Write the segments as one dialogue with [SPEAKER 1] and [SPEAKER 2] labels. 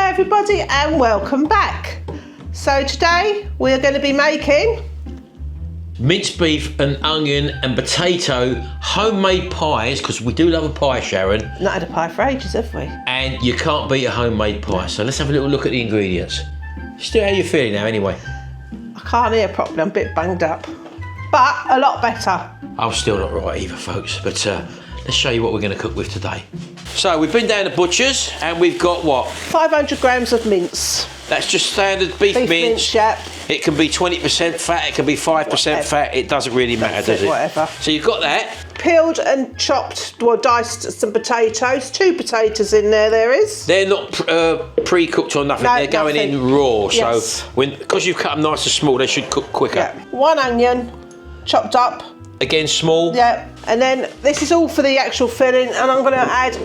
[SPEAKER 1] everybody and welcome back. So today we are going to be making
[SPEAKER 2] minced beef and onion and potato homemade pies, because we do love a pie, Sharon.
[SPEAKER 1] Not had a pie for ages, have we?
[SPEAKER 2] And you can't beat a homemade pie. So let's have a little look at the ingredients. Still, how you feeling now anyway?
[SPEAKER 1] I can't hear properly, I'm a bit banged up. But a lot better.
[SPEAKER 2] I'm still not right either, folks. But let's show you what we're going to cook with today. So we've been down to butcher's and we've got what?
[SPEAKER 1] 500 grams of mince.
[SPEAKER 2] That's just standard beef mince.
[SPEAKER 1] Yep.
[SPEAKER 2] It can be 20% fat, it can be 5% fat. It doesn't really matter, does it?
[SPEAKER 1] Whatever.
[SPEAKER 2] So you've got that.
[SPEAKER 1] Peeled and chopped, well, diced some potatoes. 2 potatoes in there is.
[SPEAKER 2] They're not pre-cooked or nothing.
[SPEAKER 1] No,
[SPEAKER 2] they're going in raw.
[SPEAKER 1] Yes.
[SPEAKER 2] So because you've cut them nice and small, they should cook quicker.
[SPEAKER 1] Yeah. 1 onion, chopped up.
[SPEAKER 2] Again, small.
[SPEAKER 1] Yeah. And then this is all for the actual filling, and I'm going to add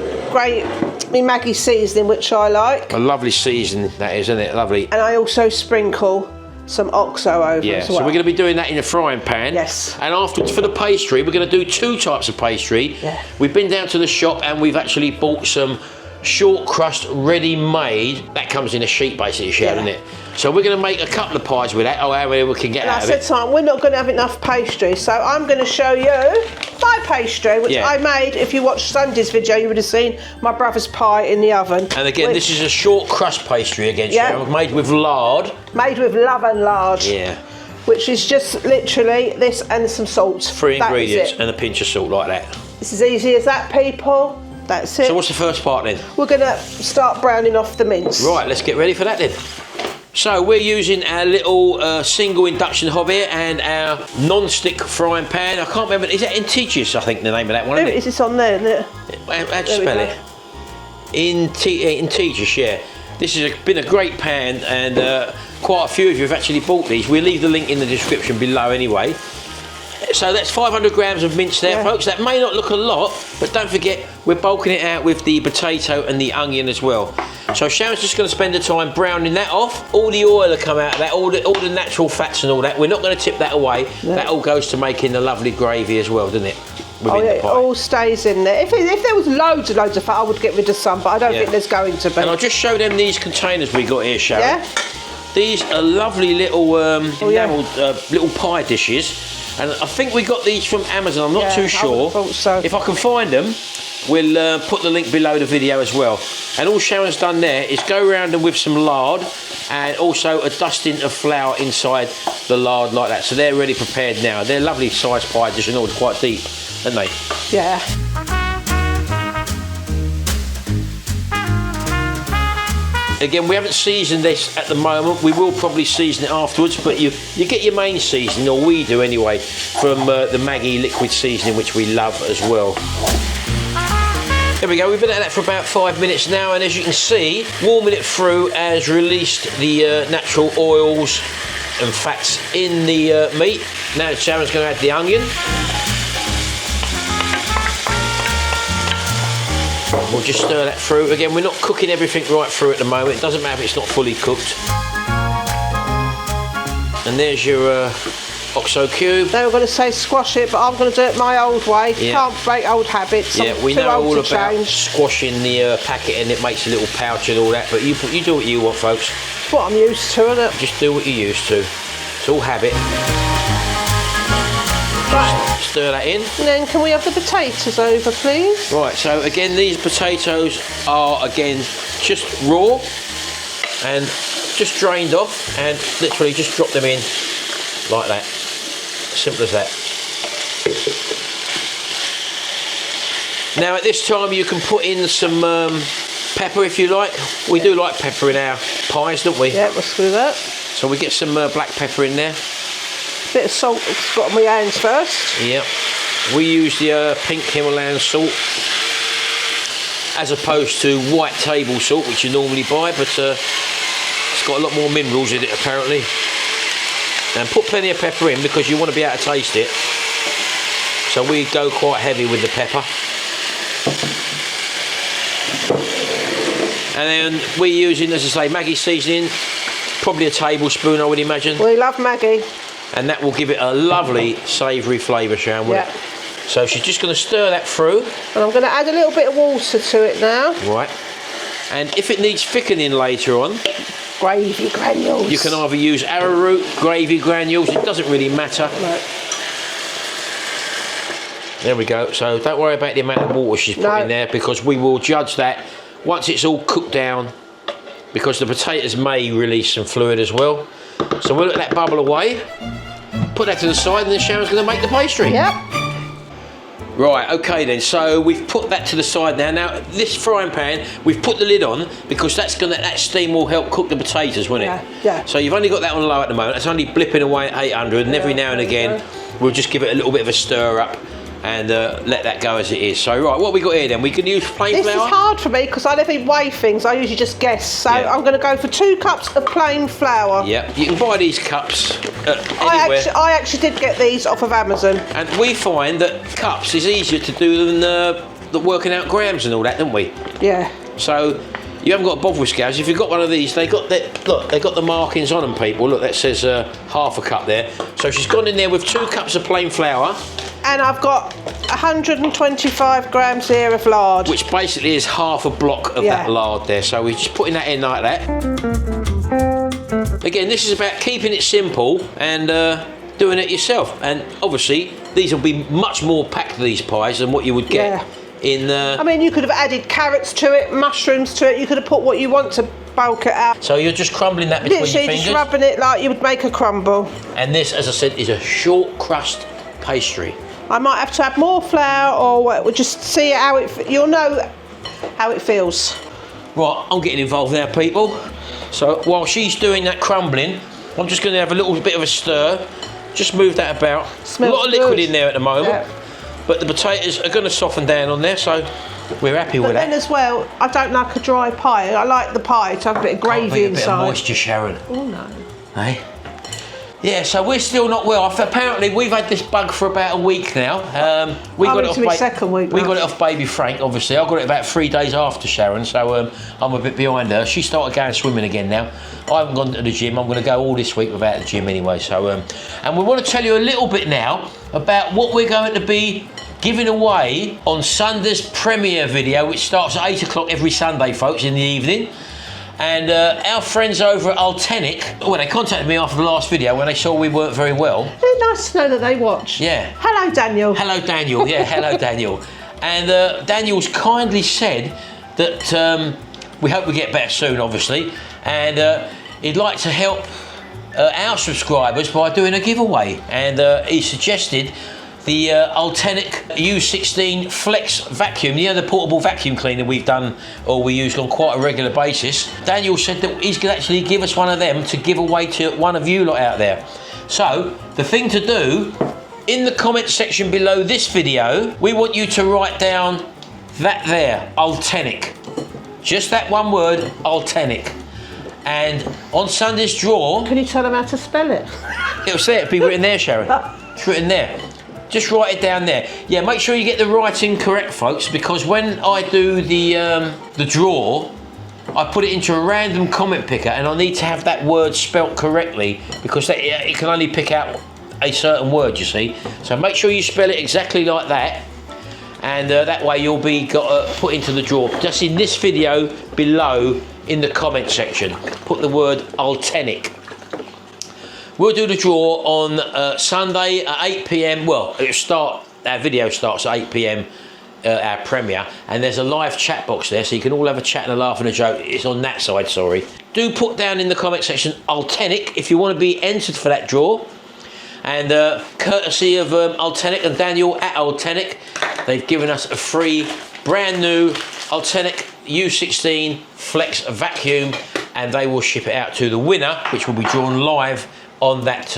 [SPEAKER 1] me Maggie seasoning, which I like.
[SPEAKER 2] A lovely seasoning that is, isn't it? Lovely.
[SPEAKER 1] And I also sprinkle some OXO over as well.
[SPEAKER 2] So we're going to be doing that in a frying pan.
[SPEAKER 1] Yes.
[SPEAKER 2] And afterwards, for the pastry, we're going to do 2 types of pastry.
[SPEAKER 1] Yeah.
[SPEAKER 2] We've been down to the shop and we've actually bought some short crust ready-made. That comes in a sheet, basically, Sharon, isn't it? So we're going to make a couple of pies with that. Oh, how many we can get out of it.
[SPEAKER 1] I said to him, we're not going to have enough pastry, so I'm going to show you my pastry, which I made. If you watched Sunday's video, you would have seen my brother's pie in the oven.
[SPEAKER 2] And again, this is a short crust pastry again, Sharon, made with lard.
[SPEAKER 1] Made with love and lard.
[SPEAKER 2] Yeah.
[SPEAKER 1] Which is just literally this and some salt.
[SPEAKER 2] 3 ingredients and a pinch of salt like that.
[SPEAKER 1] It's as easy as that, people. That's it.
[SPEAKER 2] So what's the first part then?
[SPEAKER 1] We're going to start browning off the mince.
[SPEAKER 2] Right, let's get ready for that then. So we're using our little single induction hob here and our non-stick frying pan. I can't remember, is that Integis, I think the name of that one, isn't it?
[SPEAKER 1] Is this on there, isn't it?
[SPEAKER 2] How'd you spell it? Integis, yeah. This has been a great pan and quite a few of you have actually bought these. We'll leave the link in the description below anyway. So that's 500 grams of mince there, folks. That may not look a lot, but don't forget, we're bulking it out with the potato and the onion as well. So Sharon's just going to spend the time browning that off. All the oil will come out of that, all the natural fats and all that. We're not going to tip that away. No. That all goes to making the lovely gravy as well, doesn't it?
[SPEAKER 1] It all stays in there. If there was loads of fat, I would get rid of some, but I don't think there's going to be.
[SPEAKER 2] And I'll just show them these containers we got here, Sharon. Yeah. These are lovely little enamelled little pie dishes. And I think we got these from Amazon, I'm not too sure.
[SPEAKER 1] So.
[SPEAKER 2] If I can find them, we'll put the link below the video as well. And all Sharon's done there is go around them with some lard and also a dusting of flour inside the lard like that. So they're ready prepared now. They're lovely sized pie dishes and all, quite deep, aren't they?
[SPEAKER 1] Yeah.
[SPEAKER 2] Again, we haven't seasoned this at the moment. We will probably season it afterwards, but you get your main seasoning, or we do anyway, from the Maggi liquid seasoning, which we love as well. There we go, we've been at that for about 5 minutes now, and as you can see, warming it through has released the natural oils and fats in the meat. Now Sharon's going to add the onion. We'll just stir that through. Again, we're not cooking everything right through at the moment. It doesn't matter if it's not fully cooked. And there's your OXO cube.
[SPEAKER 1] They were going to say squash it, but I'm going to do it my old way.
[SPEAKER 2] Yeah.
[SPEAKER 1] Can't break old habits.
[SPEAKER 2] Yeah, we know all about squashing the packet and it makes a little pouch and all that, but you do what you want, folks.
[SPEAKER 1] It's what I'm used to, isn't it?
[SPEAKER 2] Just do what you're used to. It's all habit.
[SPEAKER 1] Right.
[SPEAKER 2] Stir that in.
[SPEAKER 1] And then can we have the potatoes over, please?
[SPEAKER 2] Right, so again, these potatoes are, again, just raw and just drained off, and literally just drop them in like that. Simple as that. Now at this time you can put in some pepper if you like. We do like pepper in our pies, don't we?
[SPEAKER 1] Yeah, let's do that.
[SPEAKER 2] So we get some black pepper in there.
[SPEAKER 1] Bit of salt got on my hands first.
[SPEAKER 2] Yep. We use the pink Himalayan salt as opposed to white table salt, which you normally buy, but it's got a lot more minerals in it apparently. And put plenty of pepper in because you want to be able to taste it. So we go quite heavy with the pepper. And then we're using, as I say, Maggi seasoning, probably a tablespoon I would imagine.
[SPEAKER 1] We love Maggi.
[SPEAKER 2] And that will give it a lovely savoury flavour, Sharon, won't it? So she's just going to stir that through.
[SPEAKER 1] And I'm going to add a little bit of water to it now.
[SPEAKER 2] Right. And if it needs thickening later on,
[SPEAKER 1] gravy granules.
[SPEAKER 2] you can either use arrowroot, gravy granules, it doesn't really matter.
[SPEAKER 1] No.
[SPEAKER 2] There we go. So don't worry about the amount of water she's put in there, because we will judge that once it's all cooked down, because the potatoes may release some fluid as well. So we'll let that bubble away, put that to the side, and then Sharon's going to make the pastry.
[SPEAKER 1] Yep.
[SPEAKER 2] Right, okay then, so we've put that to the side now. Now, this frying pan, we've put the lid on because that steam will help cook the potatoes, won't it?
[SPEAKER 1] Yeah.
[SPEAKER 2] So you've only got that on low at the moment. It's only blipping away at 800, and every now and again, we'll just give it a little bit of a stir up and let that go as it is. So, right, what we got here then? We can use plain flour.
[SPEAKER 1] This is hard for me because I never weigh things. I usually just guess. So I'm going to go for 2 cups of plain flour.
[SPEAKER 2] Yeah, you can buy these cups anywhere.
[SPEAKER 1] I actually did get these off of Amazon.
[SPEAKER 2] And we find that cups is easier to do than the working out grams and all that, don't we?
[SPEAKER 1] Yeah.
[SPEAKER 2] So you haven't got to bother with scales. If you've got one of these, they got the markings on them, people. Look, that says half a cup there. So she's gone in there with 2 cups of plain flour.
[SPEAKER 1] And I've got 125 grams here of lard.
[SPEAKER 2] Which basically is half a block of that lard there. So we're just putting that in like that. Again, this is about keeping it simple and doing it yourself. And obviously, these will be much more packed, these pies, than what you would get in... I
[SPEAKER 1] mean, you could have added carrots to it, mushrooms to it. You could have put what you want to bulk it out.
[SPEAKER 2] So you're just crumbling that between your fingers?
[SPEAKER 1] Just rubbing it like you would make a crumble.
[SPEAKER 2] And this, as I said, is a short crust pastry.
[SPEAKER 1] I might have to add more flour, or we'll just see how you'll know how it feels.
[SPEAKER 2] Right, I'm getting involved now, people. So while she's doing that crumbling, I'm just going to have a little bit of a stir. Just move that about.
[SPEAKER 1] Smells
[SPEAKER 2] a lot of liquid
[SPEAKER 1] good
[SPEAKER 2] in there at the moment, but the potatoes are going to soften down on there, so we're happy with that.
[SPEAKER 1] But then as well, I don't like a dry pie. I like the pie to have a bit of gravy inside.
[SPEAKER 2] A bit of moisture, Sharon.
[SPEAKER 1] Oh no.
[SPEAKER 2] Hey? Yeah, so we're still not well off. Apparently, we've had this bug for about a week now. We got it off
[SPEAKER 1] second week.
[SPEAKER 2] We got it off Baby Frank, obviously. I got it about 3 days after Sharon, so I'm a bit behind her. She started going swimming again now. I haven't gone to the gym. I'm going to go all this week without the gym anyway. So, and we want to tell you a little bit now about what we're going to be giving away on Sunday's premiere video, which starts at 8 o'clock every Sunday, folks, in the evening. And our friends over at Altenic, well, they contacted me after the last video when they saw we weren't very well.
[SPEAKER 1] It's nice to know that they watch.
[SPEAKER 2] Yeah.
[SPEAKER 1] Hello, Daniel.
[SPEAKER 2] Hello, Daniel. Yeah, hello, Daniel. And Daniel's kindly said that we hope we get better soon, obviously, and he'd like to help our subscribers by doing a giveaway. And he suggested the Altenic U16 Flex vacuum, the portable vacuum cleaner we've done, or we use on quite a regular basis. Daniel said that he's going to actually give us one of them to give away to one of you lot out there. So, the thing to do, in the comment section below this video, we want you to write down that there, Altenic. Just that one word, Altenic. And on Sunday's draw...
[SPEAKER 1] Can you tell them how to spell it?
[SPEAKER 2] It'll say it'll be written there, Sharon. It's written there. Just write it down there. Yeah, make sure you get the writing correct, folks, because when I do the draw, I put it into a random comment picker, and I need to have that word spelt correctly, because it can only pick out a certain word, you see. So make sure you spell it exactly like that, and that way you'll be put into the draw. Just in this video below in the comment section, put the word Altenic. We'll do the draw on Sunday at 8 p.m. Well, our video starts at 8 p.m. Our premiere, and there's a live chat box there, so you can all have a chat and a laugh and a joke. It's on that side, sorry. Do put down in the comment section Altenic if you want to be entered for that draw. And courtesy of Altenic and Daniel at Altenic, they've given us a free, brand new Altenic U16 Flex vacuum, and they will ship it out to the winner, which will be drawn live on that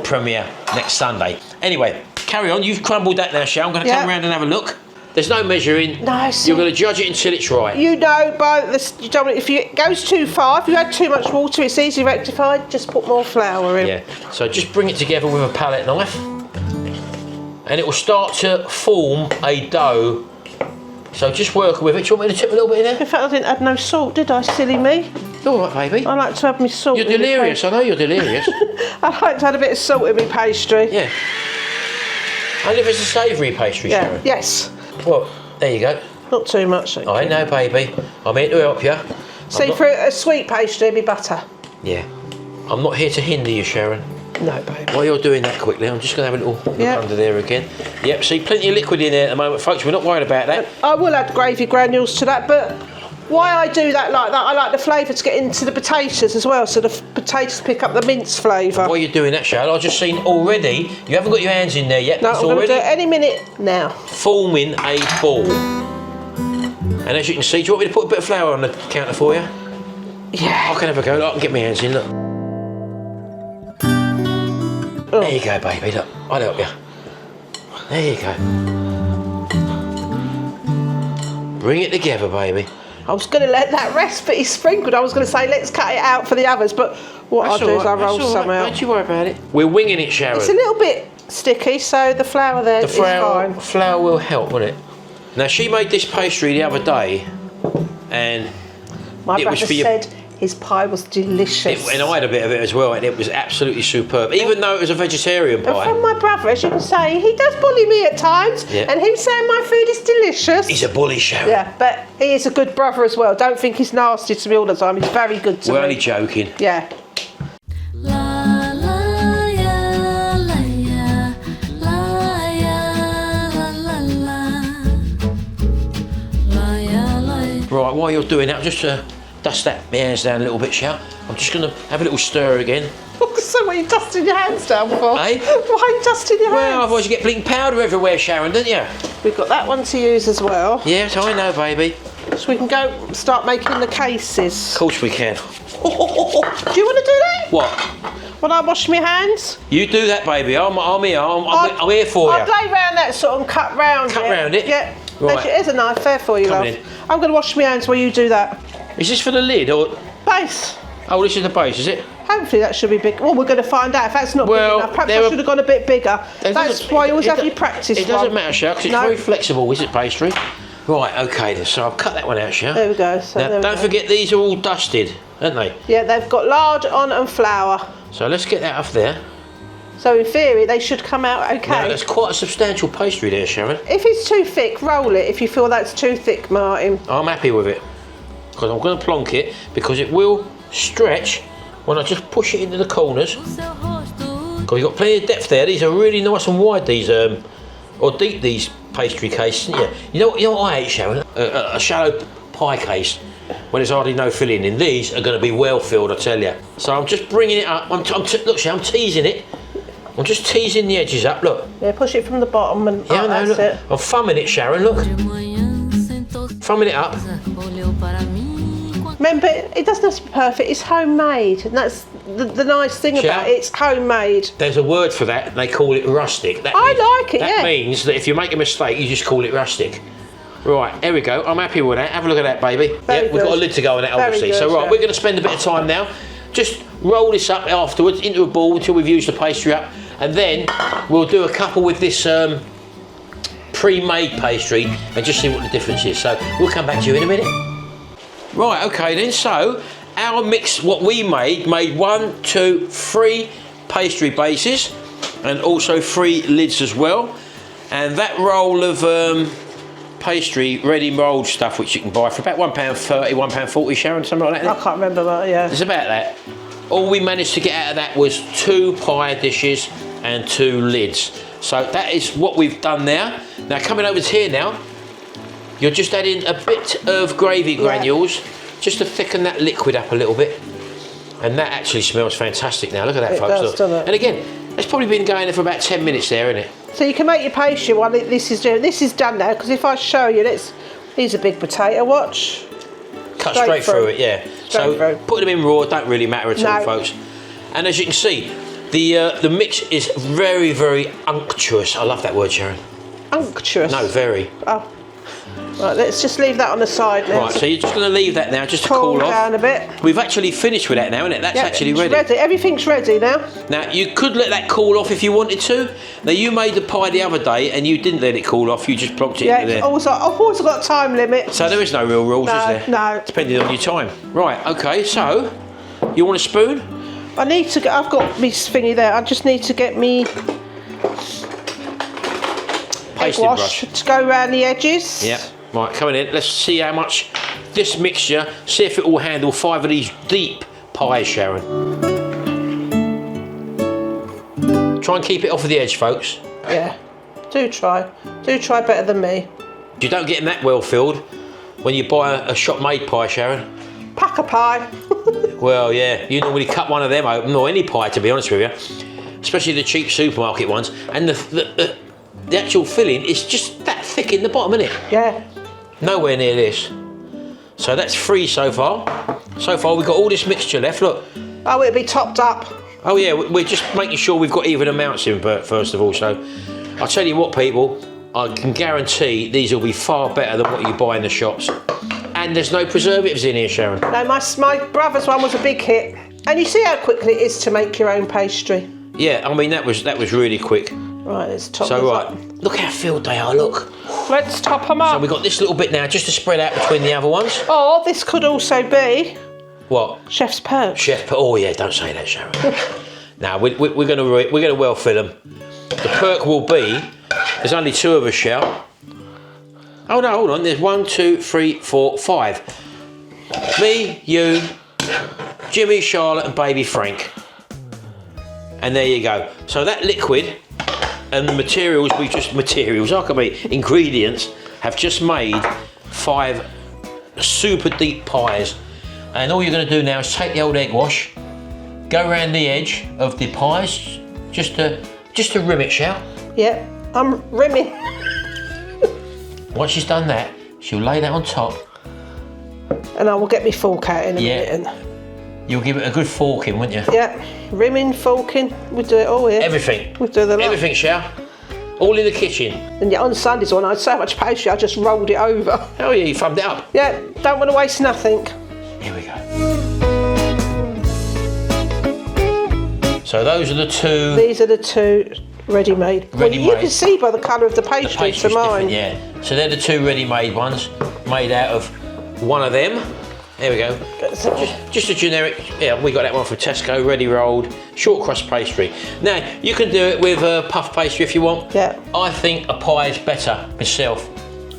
[SPEAKER 2] premiere next Sunday. Anyway, carry on. You've crumbled that now, Shell. I'm going to come around and have a look. There's no measuring.
[SPEAKER 1] No,
[SPEAKER 2] you're going to judge it until it's right.
[SPEAKER 1] You know, if it goes too far, if you add too much water, it's easily rectified. Just put more flour in.
[SPEAKER 2] Yeah. So just bring it together with a palette knife, and it will start to form a dough. So just work with it. Do you want me to tip a little bit in there?
[SPEAKER 1] In fact, I didn't add no salt, did I? Silly me.
[SPEAKER 2] All right, baby.
[SPEAKER 1] I like to have my salt.
[SPEAKER 2] You're delirious. I know you're delirious.
[SPEAKER 1] I like to add a bit of salt in my pastry.
[SPEAKER 2] Yeah. And if it's a savoury pastry, Sharon.
[SPEAKER 1] Yes.
[SPEAKER 2] Well, there you go.
[SPEAKER 1] Not too much.
[SPEAKER 2] I know, baby. I'm here to help you.
[SPEAKER 1] See, for a sweet pastry, it'd be butter.
[SPEAKER 2] Yeah. I'm not here to hinder you, Sharon.
[SPEAKER 1] No, baby.
[SPEAKER 2] While you're doing that quickly, I'm just going to have a little look under there again. Yep, see, plenty of liquid in there at the moment, folks. We're not worried about that.
[SPEAKER 1] I will add gravy granules to that, but why I do that like that, I like the flavour to get into the potatoes as well, so the potatoes pick up the mince flavour.
[SPEAKER 2] While you're doing that, Sharon, I've just seen already, you haven't got your hands in there yet.
[SPEAKER 1] No,
[SPEAKER 2] it's
[SPEAKER 1] I'm going to
[SPEAKER 2] already
[SPEAKER 1] do it any minute now.
[SPEAKER 2] forming a ball. And as you can see, do you want me to put a bit of flour on the counter for you?
[SPEAKER 1] Yeah.
[SPEAKER 2] I can have a go. Look, I can get my hands in, look.
[SPEAKER 1] Oh.
[SPEAKER 2] There you go, baby. Look, I'll help you. There you go. Bring it together, baby.
[SPEAKER 1] I was going to let that rest, but he's sprinkled. I was going to say, let's cut it out for the others, but what I'll do is I'll roll some out.
[SPEAKER 2] Don't you worry about it. We're winging it, Sharon.
[SPEAKER 1] It's a little bit sticky, so the flour there is fine.
[SPEAKER 2] The flour will help, won't it? Now, she made this pastry the other day, and
[SPEAKER 1] my brother said his pie was delicious.
[SPEAKER 2] And I had a bit of it as well, and it was absolutely superb, even though it was a vegetarian pie.
[SPEAKER 1] And from my brother, as you can say, he does bully me at times, and he's saying my food is delicious.
[SPEAKER 2] He's a bully, Sharon.
[SPEAKER 1] Yeah, but he is a good brother as well. Don't think he's nasty to me all the time. He's very good to me.
[SPEAKER 2] We're only joking.
[SPEAKER 1] Yeah.
[SPEAKER 2] Right, while you're doing that, just dust my hands down a little bit, Sharon. I'm just going to have a little stir again.
[SPEAKER 1] So what are you dusting your hands down for?
[SPEAKER 2] Eh?
[SPEAKER 1] Why are you dusting your hands?
[SPEAKER 2] Well, otherwise you get bleeding powder everywhere, Sharon, don't you?
[SPEAKER 1] We've got that one to use as well.
[SPEAKER 2] Yes, I know, baby.
[SPEAKER 1] So we can go start making the cases.
[SPEAKER 2] Of course we can.
[SPEAKER 1] Do you want to do that?
[SPEAKER 2] What?
[SPEAKER 1] When I wash my hands?
[SPEAKER 2] You do that, baby. I'm here. I'm here for you.
[SPEAKER 1] I'll lay round that sort and cut round
[SPEAKER 2] Cut round it?
[SPEAKER 1] Yeah.
[SPEAKER 2] Right.
[SPEAKER 1] There's a knife there for you,
[SPEAKER 2] Coming
[SPEAKER 1] love.
[SPEAKER 2] in.
[SPEAKER 1] I'm going to wash my hands while you do that.
[SPEAKER 2] Is this for the lid or?
[SPEAKER 1] Base.
[SPEAKER 2] Oh, this is the base, is it?
[SPEAKER 1] Hopefully that should be big. Well, we're going to find out if that's not big enough. Perhaps I should have gone a bit bigger. That's why you always have your practice.
[SPEAKER 2] It doesn't matter, Shell, because it's very flexible, is it, pastry? Right, okay then. So I'll cut that one out, Shell.
[SPEAKER 1] There we go. So
[SPEAKER 2] now, don't forget these are all dusted, aren't they?
[SPEAKER 1] Yeah, they've got lard on and flour.
[SPEAKER 2] So let's get that off there.
[SPEAKER 1] So in theory, they should come out okay.
[SPEAKER 2] Now, that's quite a substantial pastry there, Sharon.
[SPEAKER 1] If it's too thick, roll it. If you feel that's too thick, Martin. I'm
[SPEAKER 2] happy with it. Because I'm going to plonk it, because it will stretch when I just push it into the corners. Because you've got plenty of depth there. These are really nice and wide, these, or deep, these pastry cases, isn't it? You know what I hate, Sharon? A shallow pie case when there's hardly no filling in. These are going to be well filled, I tell you. So I'm just bringing it up. Look, Sharon, I'm teasing it. I'm just teasing the edges up, look.
[SPEAKER 1] Yeah, push it from the bottom and
[SPEAKER 2] yeah, no, look.
[SPEAKER 1] it.
[SPEAKER 2] I'm thumbing it, Sharon, look. Thumbing it up.
[SPEAKER 1] Remember, it doesn't have to be perfect, it's homemade. And that's the nice thing about it, it's homemade.
[SPEAKER 2] There's a word for that, they call it rustic.
[SPEAKER 1] I like it,
[SPEAKER 2] That means that if you make a mistake, you just call it rustic. Right, here we go, I'm happy with that. Have a look at that, baby. We've got a lid to go on that, obviously. So, right, we're going to spend a bit of time now. Just roll this up afterwards into a ball until we've used the pastry up. And then we'll do a couple with this pre-made pastry and just see what the difference is. So we'll come back to you in a minute. Right, okay then, so our mix, what we made 1, 2, 3 pastry bases and also 3 lids as well. And that roll of pastry, ready rolled stuff, which you can buy for about £1.30, £1.40, Sharon, something like that.
[SPEAKER 1] I can't remember that, yeah.
[SPEAKER 2] It's about that. All we managed to get out of that was 2 pie dishes and 2 lids. So that is what we've done now. Now coming over to here now, you're just adding a bit of gravy granules just to thicken that liquid up a little bit. And that actually smells fantastic now. Look at that, folks.
[SPEAKER 1] Does, doesn't it?
[SPEAKER 2] And again, it's probably been going there for about 10 minutes there, isn't it?
[SPEAKER 1] So you can make your pastry while this is doing. This is done now, because if I show you, these are big potato. Watch.
[SPEAKER 2] Cut straight through it, yeah. So putting them in raw don't really matter at all, folks. And as you can see, the mix is very, very unctuous. I love that word, Sharon.
[SPEAKER 1] Unctuous?
[SPEAKER 2] No, very.
[SPEAKER 1] Oh. Right, let's just leave that on the side now.
[SPEAKER 2] Right, so you're just going to leave that now just to cool off.
[SPEAKER 1] Down a bit.
[SPEAKER 2] We've actually finished with that now, isn't it? That's actually ready.
[SPEAKER 1] Everything's ready now.
[SPEAKER 2] Now, you could let that cool off if you wanted to. Now, you made the pie the other day and you didn't let it cool off. You just plonked it into there.
[SPEAKER 1] I've also got a time limit.
[SPEAKER 2] So there is no real rules, is there?
[SPEAKER 1] No.
[SPEAKER 2] Depending on your time. Right, okay, so you want a spoon?
[SPEAKER 1] I need to get, I've got me thingy there. I just need to get me
[SPEAKER 2] pasting brush
[SPEAKER 1] to go around the edges.
[SPEAKER 2] Yep. Right, coming in. Let's see how much this mixture, see if it will handle 5 of these deep pies, Sharon. Try and keep it off of the edge, folks.
[SPEAKER 1] Yeah, do try. Do try better than me.
[SPEAKER 2] You don't get them that well filled when you buy a shop-made pie, Sharon.
[SPEAKER 1] Pack a pie.
[SPEAKER 2] Well, yeah, you normally cut one of them open, or any pie, to be honest with you. Especially the cheap supermarket ones. And the actual filling is just that thick in the bottom, isn't it?
[SPEAKER 1] Yeah.
[SPEAKER 2] Nowhere near this. So that's 3 so far. So far we've got all this mixture left, look.
[SPEAKER 1] Oh, it'll be topped up.
[SPEAKER 2] Oh yeah, we're just making sure we've got even amounts in first of all. So I'll tell you what, people, I can guarantee these will be far better than what you buy in the shops. And there's no preservatives in here, Sharon.
[SPEAKER 1] No, my brother's one was a big hit. And you see how quickly it is to make your own pastry.
[SPEAKER 2] Yeah, I mean that was really quick.
[SPEAKER 1] Right, let's top
[SPEAKER 2] So
[SPEAKER 1] these
[SPEAKER 2] right,
[SPEAKER 1] up.
[SPEAKER 2] look how filled they are, look.
[SPEAKER 1] Let's top them up.
[SPEAKER 2] So we've got this little bit now just to spread out between the other ones.
[SPEAKER 1] Or this could also be
[SPEAKER 2] What?
[SPEAKER 1] chef's perch.
[SPEAKER 2] Oh yeah, don't say that, Sharon. Now we're gonna well fill them. The perk will be, there's only 2 of us, Shell. Oh no, hold on, there's 1, 2, 3, 4, 5. Me, you, Jimmy, Charlotte and baby Frank. And there you go. So that liquid and the materials ingredients have just made 5 super deep pies. And all you're going to do now is take the old egg wash, go around the edge of the pies, just to rim it, Shell.
[SPEAKER 1] Yep, I'm rimming.
[SPEAKER 2] Once she's done that, she'll lay that on top.
[SPEAKER 1] And I will get my fork out in a minute. And
[SPEAKER 2] you'll give it a good forking, won't you?
[SPEAKER 1] yeah, rimming, forking, we do it all here.
[SPEAKER 2] Everything.
[SPEAKER 1] We do the lot.
[SPEAKER 2] Everything, Shell. All in the kitchen.
[SPEAKER 1] And yeah, on Sunday's one, I had so much pastry, I just rolled it over.
[SPEAKER 2] Oh yeah, you thumbed it up.
[SPEAKER 1] Yeah, don't want to waste nothing.
[SPEAKER 2] Here we go. So those are the 2.
[SPEAKER 1] These are the 2 ready-made. Well, you can see by the colour of the pastry to mine.
[SPEAKER 2] Yeah. So they're the 2 ready-made ones, made out of one of them. There we go. Just a generic, yeah, we got that one from Tesco, ready rolled, short crust pastry. Now, you can do it with puff pastry if you want.
[SPEAKER 1] Yeah.
[SPEAKER 2] I think a pie is better myself,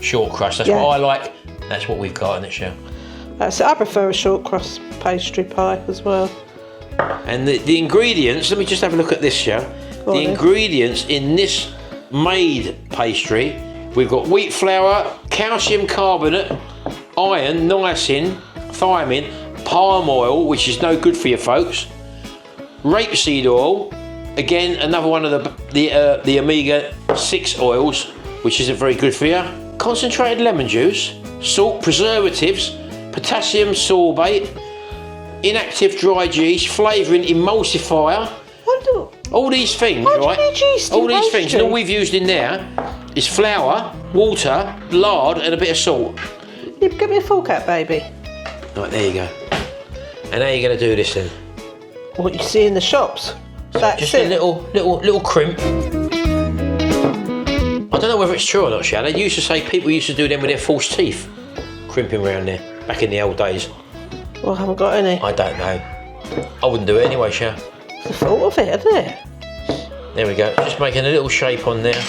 [SPEAKER 2] short crust. That's what I like. That's what we've got in it, Shell.
[SPEAKER 1] So I prefer a short crust pastry pie as well.
[SPEAKER 2] And the ingredients, let me just have a look at this, Shell. The ingredients in this made pastry, we've got wheat flour, calcium carbonate, iron, niacin, thiamine, palm oil, which is no good for you folks, rapeseed oil, again another one of the omega-6 oils, which isn't very good for you, concentrated lemon juice, salt, preservatives, potassium sorbate, inactive dried yeast, flavouring emulsifier. All these things, right? All these things, and all we've used in there is flour, water, lard, and a bit of salt.
[SPEAKER 1] You get me a fork out, baby.
[SPEAKER 2] Right, there you go. And how are you going to do this then?
[SPEAKER 1] What you see in the shops. That's
[SPEAKER 2] just
[SPEAKER 1] it.
[SPEAKER 2] a little crimp. I don't know whether it's true or not, Shall. They used to say people used to do them with their false teeth, crimping around there, back in the old days.
[SPEAKER 1] Well, I haven't got any.
[SPEAKER 2] I don't know. I wouldn't do it anyway, Shall.
[SPEAKER 1] The thought of it, isn't it?
[SPEAKER 2] There we go. Just making a little shape on there.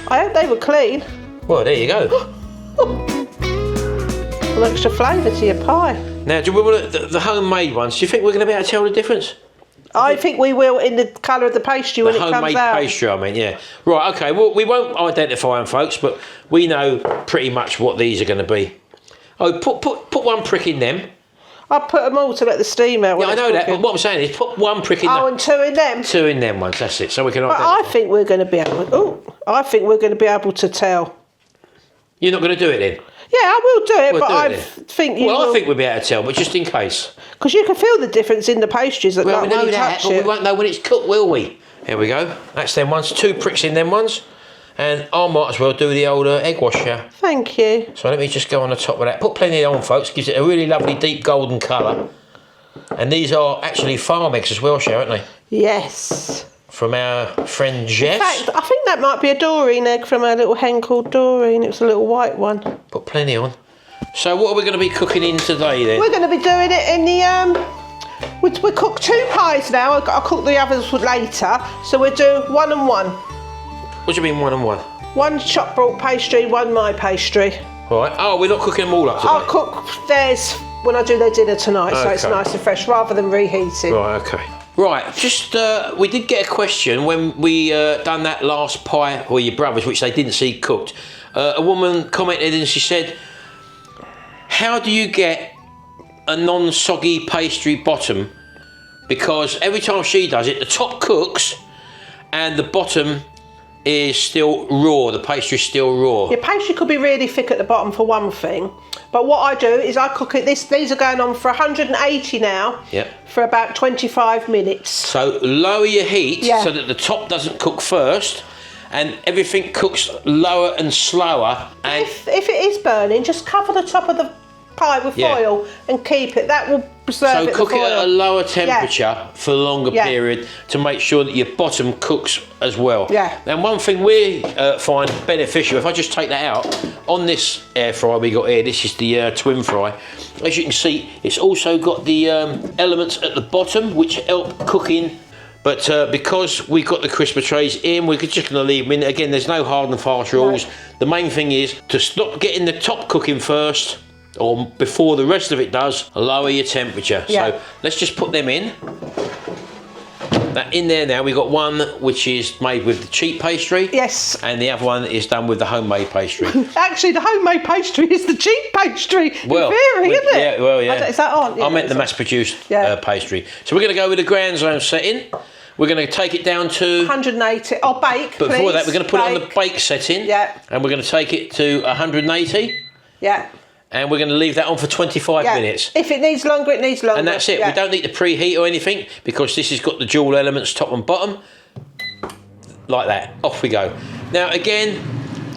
[SPEAKER 1] I hope they were clean.
[SPEAKER 2] Well, there you go.
[SPEAKER 1] An extra flavour to your pie.
[SPEAKER 2] Now, do we want the homemade ones? Do you think we're going to be able to tell the difference?
[SPEAKER 1] I think we will in the colour of the pastry when it comes out.
[SPEAKER 2] The homemade pastry, I mean, yeah. Right, okay, well, we won't identify them, folks, but we know pretty much what these are going to be. Oh, put 1 prick in them.
[SPEAKER 1] I put them all to let the steam out.
[SPEAKER 2] Yeah, I know that, but what I'm saying is put 1 prick in them.
[SPEAKER 1] Oh, and 2 in them?
[SPEAKER 2] 2 in them ones, that's it, so we can identify.
[SPEAKER 1] I think we're going to be able to tell.
[SPEAKER 2] You're not going to do it then?
[SPEAKER 1] Yeah, I will do it, I think you will.
[SPEAKER 2] Well, I think we'll be able to tell, but just in case.
[SPEAKER 1] Because you can feel the difference in the pastries that
[SPEAKER 2] we know
[SPEAKER 1] that,
[SPEAKER 2] but we won't know when it's cooked, will we? Here we go. That's them ones. 2 pricks in them ones. And I might as well do the old egg wash here.
[SPEAKER 1] Thank you.
[SPEAKER 2] So let me just go on the top of that. Put plenty on, folks. Gives it a really lovely deep golden colour. And these are actually farm eggs as well, Cher, aren't they?
[SPEAKER 1] Yes.
[SPEAKER 2] From our friend Jess.
[SPEAKER 1] In fact, I think that might be a Doreen egg from our little hen called Doreen. It was a little white one.
[SPEAKER 2] Put plenty on. So what are we going to be cooking in today then?
[SPEAKER 1] We're going to be doing it in the... We cook 2 pies now. I'll cook the others later. So we'll do 1 and 1.
[SPEAKER 2] What do you mean 1 and 1?
[SPEAKER 1] 1 shop bought pastry, 1 my pastry.
[SPEAKER 2] Right. Oh, we're not cooking them all up today.
[SPEAKER 1] I'll cook theirs when I do their dinner tonight, so it's nice and fresh, rather than reheating.
[SPEAKER 2] Right, okay. Right, just, we did get a question when we done that last pie for your brothers, which they didn't see cooked. A woman commented and she said, how do you get a non-soggy pastry bottom? Because every time she does it, the top cooks and the bottom is still raw, the pastry's still raw.
[SPEAKER 1] Your pastry could be really thick at the bottom for one thing, but what I do is I cook it, these are going on for 180 now, for about 25 minutes. So
[SPEAKER 2] lower your heat so that the top doesn't cook first, and everything cooks lower and slower. And
[SPEAKER 1] if it is burning, just cover the top of the pie with foil and keep it. That will preserve it.
[SPEAKER 2] So cook it at a lower temperature for a longer period to make sure that your bottom cooks as well. And one thing we find beneficial, if I just take that out, on this air fryer we got here, this is the twin fry. As you can see, it's also got the elements at the bottom which help cooking. But because we've got the crisper trays in, we're just going to leave them in. Again, there's no hard and fast rules. The main thing is to stop getting the top cooking first, or before the rest of it does, lower your temperature. So let's just put them in. Now in there now, we've got one which is made with the cheap pastry.
[SPEAKER 1] Yes.
[SPEAKER 2] And the other one is done with the homemade pastry.
[SPEAKER 1] Actually, the homemade pastry is the cheap pastry.
[SPEAKER 2] Well,
[SPEAKER 1] isn't it?
[SPEAKER 2] Yeah, well, yeah.
[SPEAKER 1] Is that on? Yeah,
[SPEAKER 2] I meant the mass-produced pastry. So we're going to go with the grand zone setting. We're going to take it down to
[SPEAKER 1] 180. I'll bake,
[SPEAKER 2] but before that, we're going to put it on the bake setting.
[SPEAKER 1] Yeah.
[SPEAKER 2] And we're going to take it to 180.
[SPEAKER 1] Yeah.
[SPEAKER 2] And we're going to leave that on for 25 minutes.
[SPEAKER 1] If it needs longer, it needs longer.
[SPEAKER 2] And that's it. We don't need to preheat or anything because this has got the dual elements, top and bottom. Like that. Off we go. Now, again,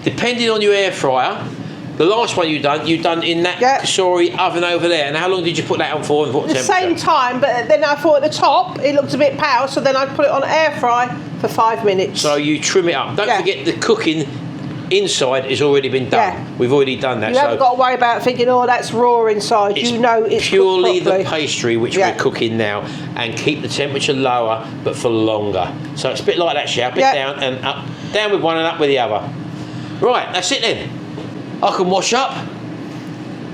[SPEAKER 2] depending on your air fryer, the last one you done in that Kasori oven over there. And how long did you put that on for? And what temperature?
[SPEAKER 1] The same time, but then I thought at the top it looked a bit pale, so then I put it on air fry for 5 minutes.
[SPEAKER 2] So you trim it up. Don't forget the cooking inside has already been done. We've already done that.
[SPEAKER 1] You haven't got to worry about thinking, oh, that's raw inside. You know it's
[SPEAKER 2] purely the pastry which we're cooking now, and keep the temperature lower but for longer. So it's a bit like that, Shao. Bit down and up, down with one and up with the other. Right, that's it then. I can wash up.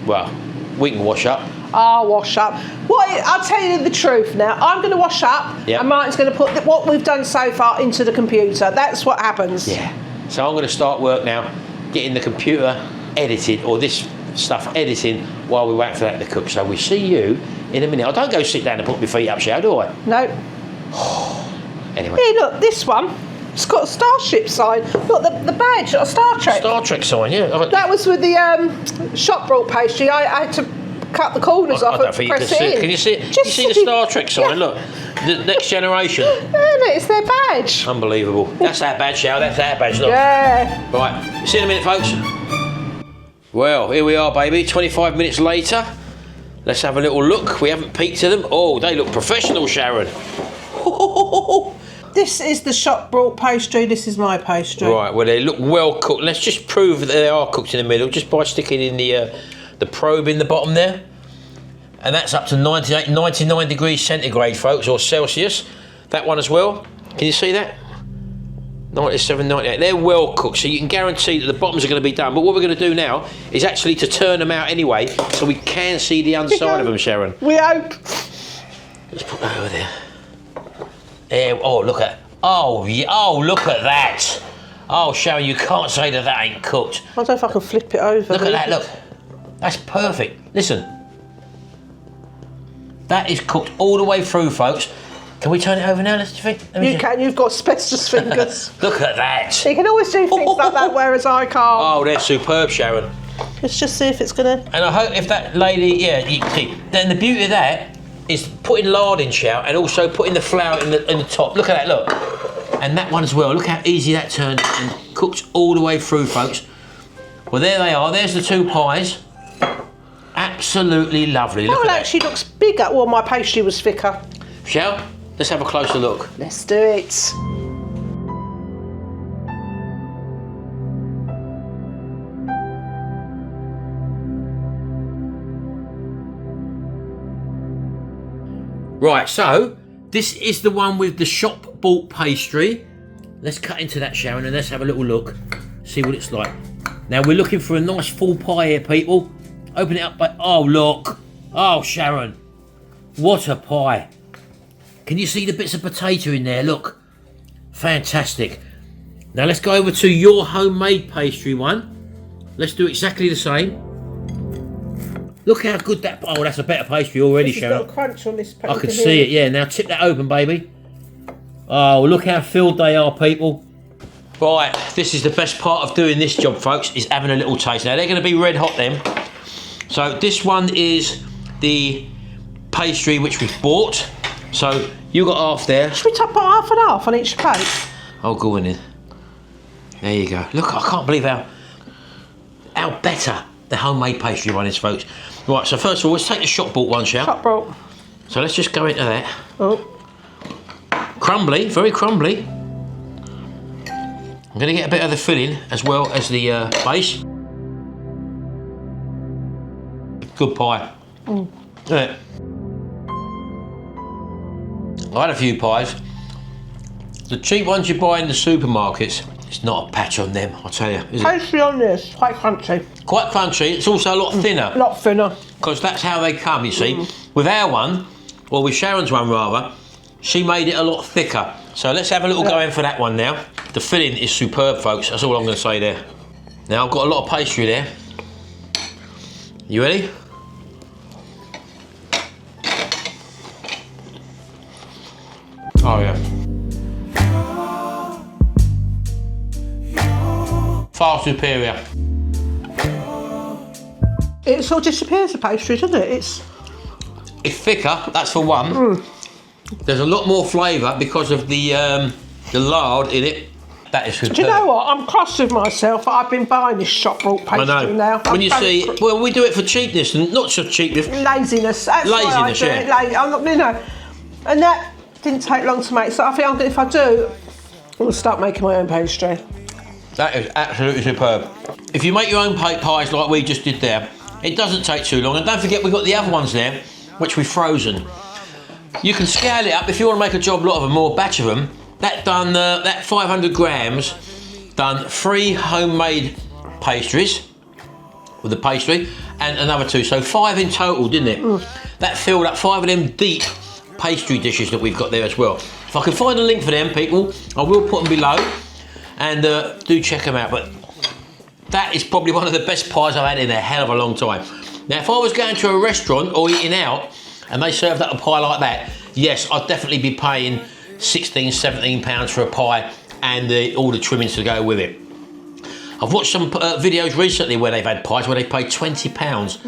[SPEAKER 2] Well, we can wash up.
[SPEAKER 1] I'll wash up. I'll tell you the truth now. I'm going to wash up, and Martin's going to put what we've done so far into the computer. That's what happens.
[SPEAKER 2] Yeah. So I'm going to start work now, getting the computer edited, or this stuff editing, while we wait for that to cook. So we see you in a minute. I don't go sit down and put my feet up, Shao, do I?
[SPEAKER 1] No.
[SPEAKER 2] Anyway.
[SPEAKER 1] Here, look, this one. It's got a starship sign. Look, the badge, a Star Trek.
[SPEAKER 2] Star Trek sign, yeah.
[SPEAKER 1] That was with the shop brought pastry. I had to cut the corners off and press it in.
[SPEAKER 2] Can you see it? You see the Star Trek sign? Look, the next generation.
[SPEAKER 1] It's their badge.
[SPEAKER 2] Unbelievable. That's our badge, Shao. That's our badge. Look.
[SPEAKER 1] Yeah.
[SPEAKER 2] Right. See you in a minute, folks. Well, here we are, baby. 25 minutes later. Let's have a little look. We haven't peeked at them. Oh, they look professional, Sharon.
[SPEAKER 1] This is the shop brought pastry. This is my pastry.
[SPEAKER 2] Right. Well, they look well cooked. Let's just prove that they are cooked in the middle, just by sticking in the probe in the bottom there. And that's up to 98, 99 degrees centigrade, folks, or Celsius. That one as well. Can you see that? 97, 98. They're well cooked, so you can guarantee that the bottoms are going to be done. But what we're going to do now is actually to turn them out anyway, so we can see the underside of them, Sharon.
[SPEAKER 1] We hope.
[SPEAKER 2] Let's put that over there. Oh, look at. Oh, yeah, oh, look at that. Oh, Sharon, you can't say that that ain't cooked.
[SPEAKER 1] I don't know if I can flip it over.
[SPEAKER 2] Look at that, look. That's perfect. Listen. That is cooked all the way through, folks. Can we turn it over now? Let's think.
[SPEAKER 1] You can. You've got asbestos fingers.
[SPEAKER 2] Look at that.
[SPEAKER 1] You can always do things like that, whereas I can't.
[SPEAKER 2] Oh, they're superb, Sharon.
[SPEAKER 1] Let's just see if it's gonna.
[SPEAKER 2] And I hope if that lady, yeah, you can see. Then the beauty of that is putting lard in, Shao, and also putting the flour in the top. Look at that, look. And that one as well. Look how easy that turned and cooked all the way through, folks. Well, there they are. There's the two pies. Absolutely lovely. Look
[SPEAKER 1] at
[SPEAKER 2] that.
[SPEAKER 1] Actually looks bigger. Well, my pastry was thicker.
[SPEAKER 2] Shall? Let's have a closer look.
[SPEAKER 1] Let's do it.
[SPEAKER 2] Right, so this is the one with the shop bought pastry. Let's cut into that, Sharon, and let's have a little look. See what it's like. Now we're looking for a nice full pie here, people. Open it up, but oh look. Oh Sharon, what a pie. Can you see the bits of potato in there? Look, fantastic. Now let's go over to your homemade pastry one. Let's do exactly the same. Look how good that, oh that's a better pastry already, Sharon.
[SPEAKER 1] There's a little crunch on this paper.
[SPEAKER 2] I can see it, yeah. Now tip that open, baby. Oh, look how filled they are, people. Right, this is the best part of doing this job, folks, is having a little taste. Now they're going to be red hot then. So this one is the pastry which we've bought. So you got half there.
[SPEAKER 1] Should we put half and half on each plate?
[SPEAKER 2] I'll go in. There you go. Look, I can't believe how better the homemade pastry one is, folks. Right, so first of all, let's take the shop bought one, shall we?
[SPEAKER 1] Shop bought.
[SPEAKER 2] So let's just go into that.
[SPEAKER 1] Oh.
[SPEAKER 2] Crumbly, very crumbly. I'm going to get a bit of the filling as well as the base. Good pie. Yeah. I had a few pies. The cheap ones you buy in the supermarkets, it's not a patch on them, I'll tell you.
[SPEAKER 1] Pastry on this, quite crunchy.
[SPEAKER 2] Quite crunchy, it's also a lot thinner.
[SPEAKER 1] A lot thinner.
[SPEAKER 2] Because that's how they come, you see. With our one, or with Sharon's one rather, she made it a lot thicker. So let's have a little go in for that one now. The filling is superb, folks, that's all I'm going to say there. Now I've got a lot of pastry there. You ready? Oh yeah. Far superior.
[SPEAKER 1] It sort of disappears, the pastry, doesn't it? It's
[SPEAKER 2] thicker, that's for one. There's a lot more flavour because of the lard in it. That is superb.
[SPEAKER 1] Do you know what? I'm cross with myself. I've been buying this shop bought pastry now.
[SPEAKER 2] When you see, well, we do it for cheapness and not just cheapness.
[SPEAKER 1] Laziness. That's
[SPEAKER 2] laziness,
[SPEAKER 1] why I do it. I'm not, you know, and that didn't take long to make. So I think if I do, I'll start making my own pastry.
[SPEAKER 2] That is absolutely superb. If you make your own pies like we just did there, it doesn't take too long. And don't forget, we've got the other ones there, which we've frozen. You can scale it up if you want to make a job lot of them, more batch of them. That 500 grams done 3 homemade pastries with the pastry and another 2, so 5 in total, didn't it? That filled up 5 of them deep pastry dishes that we've got there as well. If I can find a link for them, people, I will put them below, and do check them out. But that is probably one of the best pies I've had in a hell of a long time. Now, if I was going to a restaurant or eating out and they served up a pie like that, yes, I'd definitely be paying £16–17 for a pie and all the trimmings to go with it. I've watched some videos recently where they've had pies where they paid £20,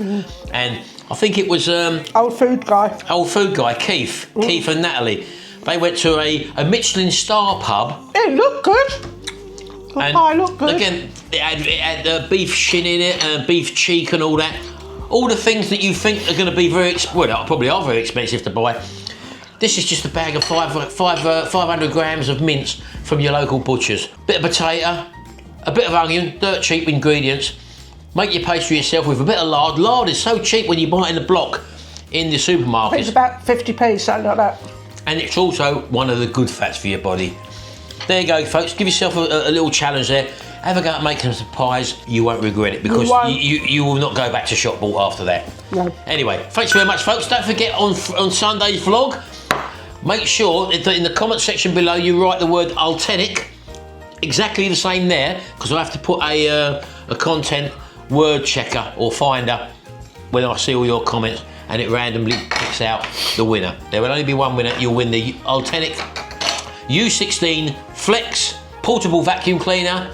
[SPEAKER 2] and I think it was
[SPEAKER 1] old food guy
[SPEAKER 2] Keith and Natalie. They went to a Michelin star pub.
[SPEAKER 1] It looked good. The pie looked good.
[SPEAKER 2] Again, it had beef shin in it and beef cheek and all that. All the things that you think are going to be probably are very expensive to buy. This is just a bag of 500 grams of mince from your local butcher's. Bit of potato, a bit of onion, dirt cheap ingredients. Make your pastry yourself with a bit of lard. Lard is so cheap when you buy it in the block in the supermarket.
[SPEAKER 1] It's about 50p, something like that.
[SPEAKER 2] And it's also one of the good fats for your body. There you go, folks. Give yourself a little challenge there. Have a go at making some pies. You won't regret it because you will not go back to shop bought after that.
[SPEAKER 1] No.
[SPEAKER 2] Anyway, thanks very much, folks. Don't forget on Sunday's vlog, make sure that in the comment section below you write the word authentic, exactly the same there, because I have to put a content word checker or finder when I see all your comments, and it randomly picks out the winner. There will only be one winner. You'll win the authentic U16 Flex portable vacuum cleaner,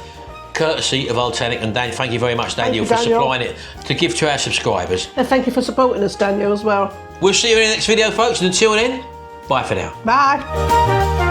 [SPEAKER 2] courtesy of Authentic. And Dan, thank you very much, Daniel, for supplying it to give to our subscribers.
[SPEAKER 1] And thank you for supporting us, Daniel, as well.
[SPEAKER 2] We'll see you in the next video, folks, and until then, bye for now.
[SPEAKER 1] Bye.